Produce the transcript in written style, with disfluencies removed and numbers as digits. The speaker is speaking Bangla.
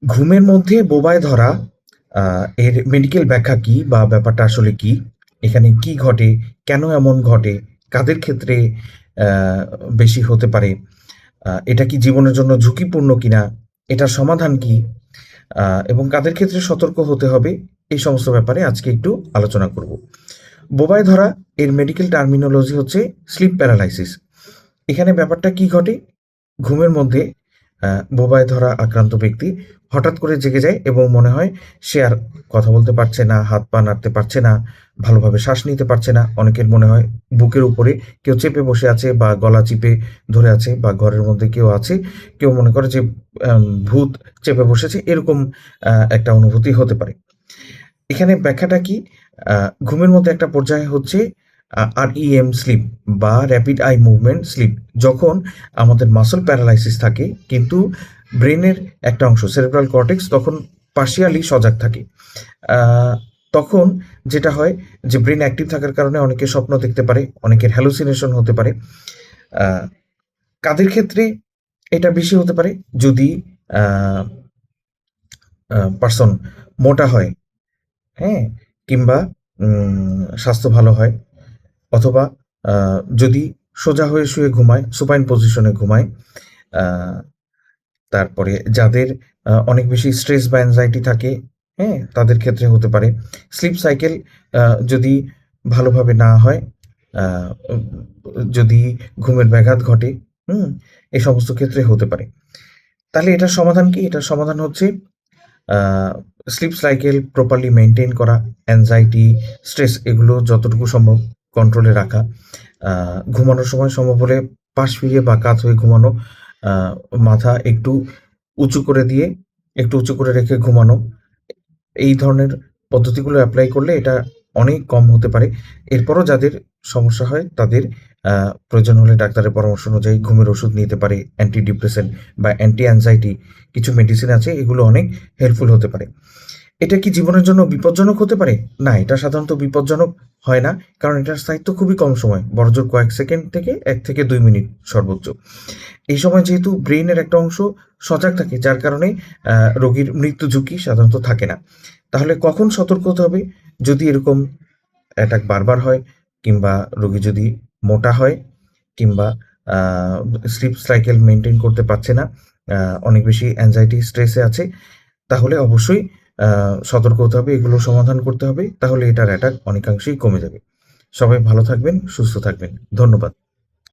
ঘুমের মধ্যে বোবায় ধরা এর মেডিকেল ব্যাখ্যা কি বা ব্যাপারটা আসলে কি? এখানে কি ঘটে? কেন এমন ঘটে? কাদের ক্ষেত্রে আ বেশি হতে পারে? এটা কি জীবনের জন্য ঝুঁকিপূর্ণ কিনা? এটার সমাধান কি? আ এবং কাদের ক্ষেত্রে সতর্ক হতে হবে? এই সমস্ত ব্যাপারে আজকে একটু আলোচনা করব। বোবায় ধরা এর মেডিকেল টার্মিনোলজি হচ্ছে স্লিপ প্যারালাইসিস। এখানে ব্যাপারটা কি ঘটে? ঘুমের মধ্যে বোবায় ধরা আক্রান্ত ব্যক্তি হঠাৎ করে জেগে যায় এবং মনে হয় সে আর কথা বলতে পারছে না, হাত পা নাড়তে পারছে না, ভালোভাবে শ্বাস নিতে পারছে না। অনেকের মনে হয় বুকের উপরে কেউ চেপে বসে আছে বা গলা চিপে ধরে আছে বা ঘরের মধ্যে কেউ আছে। কেউ মনে করে যে ভূত চেপে বসেছে, এরকম একটা অনুভূতি হতে পারে। এখানে ব্যাখ্যাটা কি? আ ঘুমের মধ্যে একটা পর্যায়ে হচ্ছে REM স্লিপ বা র‍্যাপিড আই মুভমেন্ট স্লিপ। যখন আমাদের মাসল প্যারালাইসিস থাকে কিন্তু ব্রেইনের একটা অংশ সেরেব্রাল কর্টেক্স তখন পার্শিয়ালি সজাগ থাকে। আ তখন যেটা হয় যে ব্রেইন অ্যাক্টিভ থাকার কারণে অনেকে স্বপ্ন দেখতে পারে, অনেকের হ্যালুসিনেশন হতে পারে। আ কাদের ক্ষেত্রে এটা বেশি হতে পারে? যদি আ পারসন মোটা হয়, হ্যাঁ? কিংবা স্বাস্থ্য ভালো হয় অথবা আ যদি সোজা হয়ে শুয়ে ঘুমায়, সুপাইন পজিশনে ঘুমায়, আ তারপরে যাদের অনেক বেশি স্ট্রেস বা অ্যাংজাইটি থাকে, হ্যাঁ? তাদের ক্ষেত্রে হতে পারে। স্লিপ সাইকেল আ যদি ভালোভাবে না হয়, আ উ যদি ঘুমের ব্যাঘাত ঘটে, হুম? এই সমস্ত ক্ষেত্রে হতে পারে। তাহলে এটার সমাধান কি? এটার সমাধান হচ্ছে আ স্লিপ সাইকেল প্রপারলি মেইনটেইন করা, অ্যাংজাইটি, স্ট্রেস এগুলো যতটুকু সম্ভব কন্ট্রোলে রাখা। আ ঘুমানোর সময় সম্ভব হলে পাশ ফিরিয়ে বা কাত হয়ে ঘুমানো। আ মাথা একটু উঁচু করে দিয়ে, একটু উঁচু করে রেখে ঘুমানো। এই ধরনের পদ্ধতিগুলো এপ্লাই করলে এটা অনেক কম হতে পারে। এরপরও যাদের সমস্যা হয় তাদের আ প্রয়োজন হলে ডাক্তারের পরামর্শ অনুযায়ী ঘুমের ওষুধ নিতে পারে। অ্যান্টি ডিপ্রেসেন্ট বা অ্যান্টি অ্যাংজাইটি কিছু মেডিসিন আছে, এগুলো অনেক হেল্পফুল হতে পারে। এটা কি জীবনের জন্য বিপজ্জনক হতে পারে? না, এটা সাধারণত বিপজ্জনক হয় না। কারণ এটার স্থায়িত্ব খুবই কম সময়। বড়জোর কয়েক সেকেন্ড থেকে ১ থেকে ২ মিনিট সর্বোচ্চ। এই সময় যেহেতু ব্রেইনের একটা অংশ সজাগ থাকে যার কারণে আ রোগীর মৃত্যু ঝুঁকি সাধারণত থাকে না। তাহলে কখন সতর্ক হতে হবে? যদি এরকম অ্যাটাক বারবার হয় কিংবা রোগী যদি মোটা হয় কিংবা আ স্লিপ সাইকেল মেইনটেইন করতে পারছে না, আ অনেক বেশি অ্যাংজাইটি, স্ট্রেসে আছে, তাহলে অবশ্যই আ সতর্ক হতে হবে, এগুলো সমাধান করতে হবে। তাহলে এটার অ্যাটাক অনেকাংশেই কমে যাবে। সবাই ভালো থাকবেন, সুস্থ থাকবেন। ধন্যবাদ।